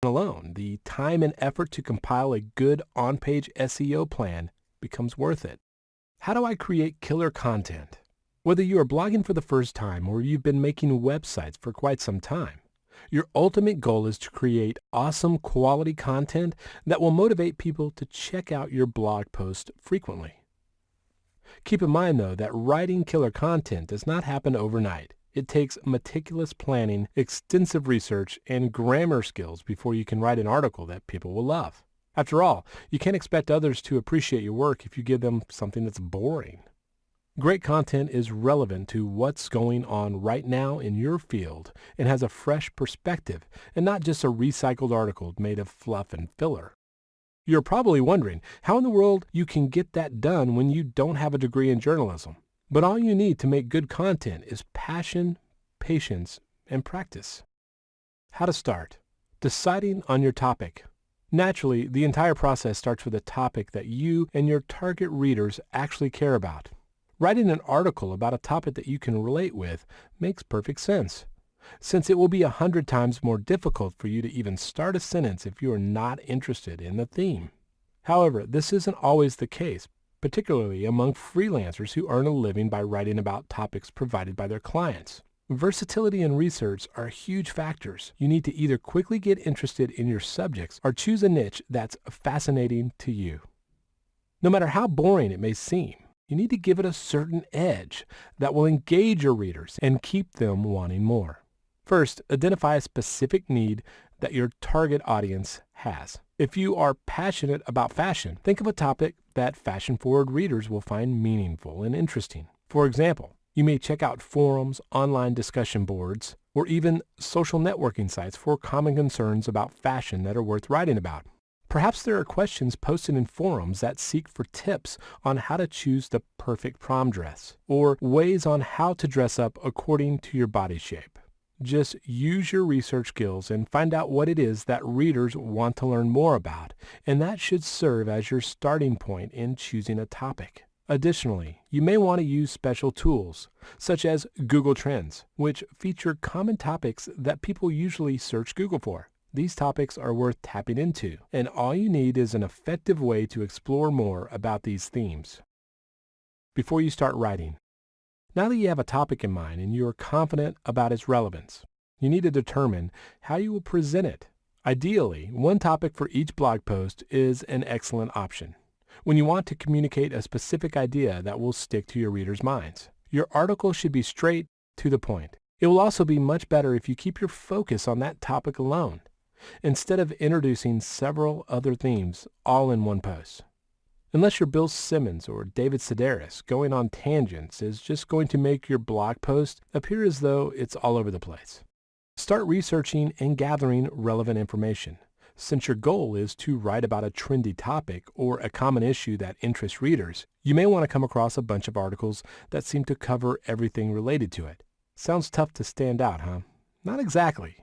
alone, the time and effort to compile a good on-page SEO plan becomes worth it. How do I create killer content? Whether you are blogging for the first time or you've been making websites for quite some time, your ultimate goal is to create awesome quality content that will motivate people to check out your blog post frequently. Keep in mind, though, that writing killer content does not happen overnight. It takes meticulous planning, extensive research, and grammar skills before you can write an article that people will love. After all, you can't expect others to appreciate your work if you give them something that's boring. Great content is relevant to what's going on right now in your field and has a fresh perspective and not just a recycled article made of fluff and filler. You're probably wondering how in the world you can get that done when you don't have a degree in journalism. But all you need to make good content is passion, patience, and practice. How to start. Deciding on your topic. Naturally, the entire process starts with a topic that you and your target readers actually care about. Writing an article about a topic that you can relate with makes perfect sense, since it will be 100 times more difficult for you to even start a sentence if you are not interested in the theme. However, this isn't always the case, particularly among freelancers who earn a living by writing about topics provided by their clients. Versatility and research are huge factors. You need to either quickly get interested in your subjects or choose a niche that's fascinating to you. No matter how boring it may seem, you need to give it a certain edge that will engage your readers and keep them wanting more. First, identify a specific need that your target audience has. If you are passionate about fashion, think of a topic that fashion-forward readers will find meaningful and interesting. For example, you may check out forums, online discussion boards, or even social networking sites for common concerns about fashion that are worth writing about. Perhaps there are questions posted in forums that seek for tips on how to choose the perfect prom dress, or ways on how to dress up according to your body shape. Just use your research skills and find out what it is that readers want to learn more about, and that should serve as your starting point in choosing a topic. Additionally, you may want to use special tools, such as Google Trends, which feature common topics that people usually search Google for. These topics are worth tapping into, and all you need is an effective way to explore more about these themes. Before you start writing, now that you have a topic in mind and you are confident about its relevance, you need to determine how you will present it. Ideally, one topic for each blog post is an excellent option when you want to communicate a specific idea that will stick to your readers' minds. Your article should be straight to the point. It will also be much better if you keep your focus on that topic alone, instead of introducing several other themes all in one post. Unless you're Bill Simmons or David Sedaris, going on tangents is just going to make your blog post appear as though it's all over the place. Start researching and gathering relevant information. Since your goal is to write about a trendy topic or a common issue that interests readers, you may want to come across a bunch of articles that seem to cover everything related to it. Sounds tough to stand out, huh? Not exactly.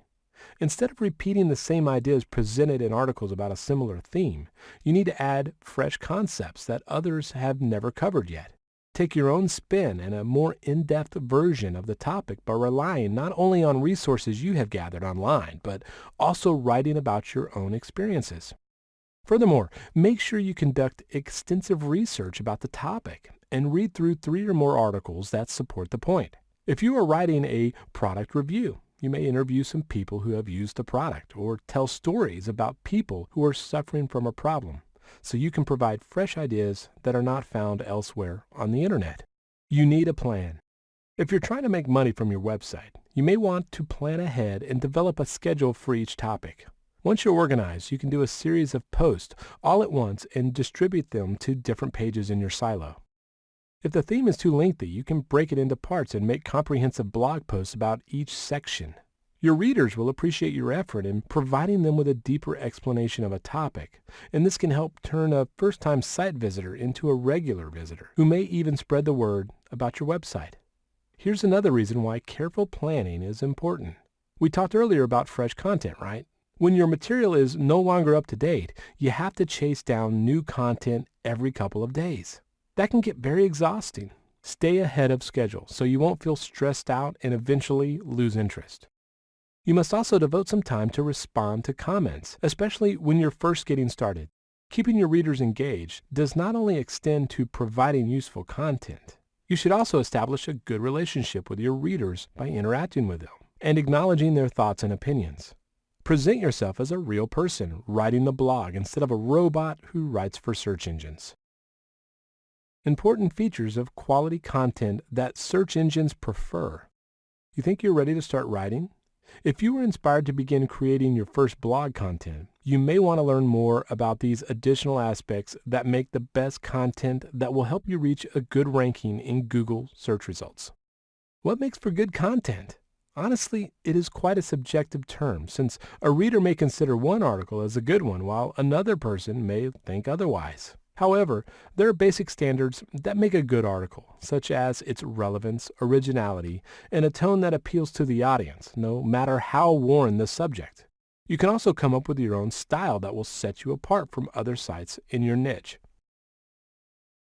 Instead of repeating the same ideas presented in articles about a similar theme, you need to add fresh concepts that others have never covered yet. Take your own spin and a more in-depth version of the topic by relying not only on resources you have gathered online, but also writing about your own experiences. Furthermore, make sure you conduct extensive research about the topic and read through 3 or more articles that support the point. If you are writing a product review, you may interview some people who have used the product or tell stories about people who are suffering from a problem, so you can provide fresh ideas that are not found elsewhere on the internet. You need a plan. If you're trying to make money from your website, you may want to plan ahead and develop a schedule for each topic. Once you're organized, you can do a series of posts all at once and distribute them to different pages in your silo. If the theme is too lengthy, you can break it into parts and make comprehensive blog posts about each section. Your readers will appreciate your effort in providing them with a deeper explanation of a topic, and this can help turn a first-time site visitor into a regular visitor who may even spread the word about your website. Here's another reason why careful planning is important. We talked earlier about fresh content, right? When your material is no longer up to date, you have to chase down new content every couple of days. That can get very exhausting. Stay ahead of schedule so you won't feel stressed out and eventually lose interest. You must also devote some time to respond to comments, especially when you're first getting started. Keeping your readers engaged does not only extend to providing useful content. You should also establish a good relationship with your readers by interacting with them and acknowledging their thoughts and opinions. Present yourself as a real person writing the blog instead of a robot who writes for search engines. Important features of quality content that search engines prefer. You think you're ready to start writing? If you were inspired to begin creating your first blog content, you may want to learn more about these additional aspects that make the best content that will help you reach a good ranking in Google search results. What makes for good content? Honestly, it is quite a subjective term, since a reader may consider one article as a good one while another person may think otherwise. However, there are basic standards that make a good article, such as its relevance, originality, and a tone that appeals to the audience, no matter how worn the subject. You can also come up with your own style that will set you apart from other sites in your niche.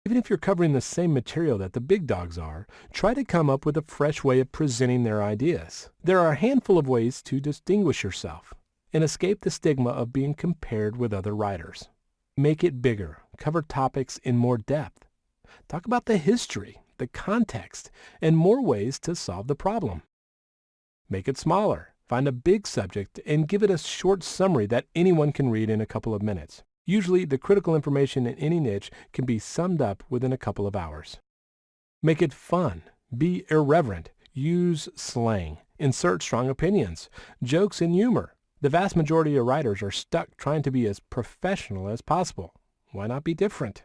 Even if you're covering the same material that the big dogs are, try to come up with a fresh way of presenting their ideas. There are a handful of ways to distinguish yourself and escape the stigma of being compared with other writers. Make it bigger. Cover topics in more depth. Talk about the history, the context, and more ways to solve the problem. Make it smaller. Find a big subject and give it a short summary that anyone can read in a couple of minutes. Usually, the critical information in any niche can be summed up within a couple of hours. Make it fun. Be irreverent. Use slang. Insert strong opinions, jokes, and humor. The vast majority of writers are stuck trying to be as professional as possible. Why not be different?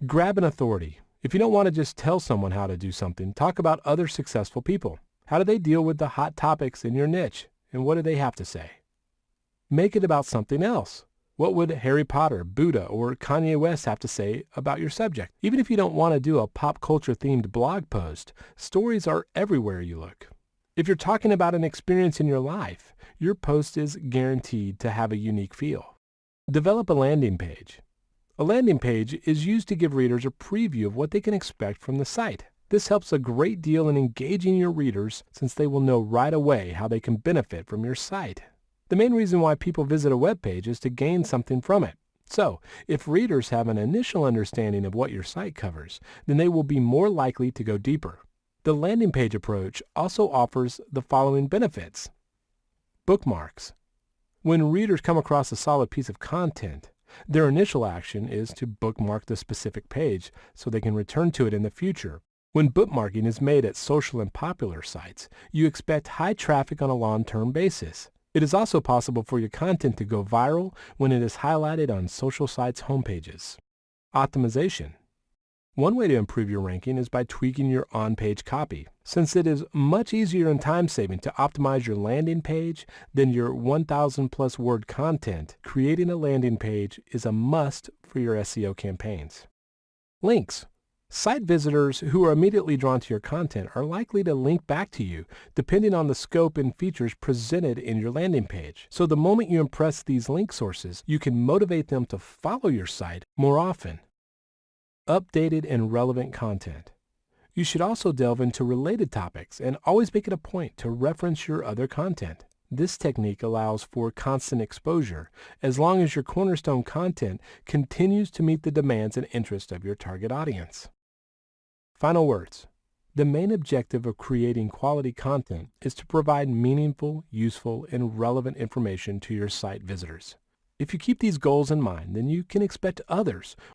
Grab an authority. If you don't want to just tell someone how to do something, talk about other successful people. How do they deal with the hot topics in your niche, and what do they have to say? Make it about something else. What would Harry Potter, Buddha, or Kanye West have to say about your subject? Even if you don't want to do a pop culture themed blog post, stories are everywhere you look. If you're talking about an experience in your life, your post is guaranteed to have a unique feel. Develop a landing page. A landing page is used to give readers a preview of what they can expect from the site. This helps a great deal in engaging your readers since they will know right away how they can benefit from your site. The main reason why people visit a web page is to gain something from it. So, if readers have an initial understanding of what your site covers, then they will be more likely to go deeper. The landing page approach also offers the following benefits. Bookmarks. When readers come across a solid piece of content, their initial action is to bookmark the specific page so they can return to it in the future. When bookmarking is made at social and popular sites, you expect high traffic on a long-term basis. It is also possible for your content to go viral when it is highlighted on social sites' homepages. Optimization. One way to improve your ranking is by tweaking your on-page copy. Since it is much easier and time-saving to optimize your landing page than your 1,000-plus word content, creating a landing page is a must for your SEO campaigns. Links. Site visitors who are immediately drawn to your content are likely to link back to you depending on the scope and features presented in your landing page. So the moment you impress these link sources, you can motivate them to follow your site more often. Updated and relevant content. You should also delve into related topics and always make it a point to reference your other content. This technique allows for constant exposure as long as your cornerstone content continues to meet the demands and interests of your target audience. Final words. The main objective of creating quality content is to provide meaningful, useful, and relevant information to your site visitors. If you keep these goals in mind, then you can expect others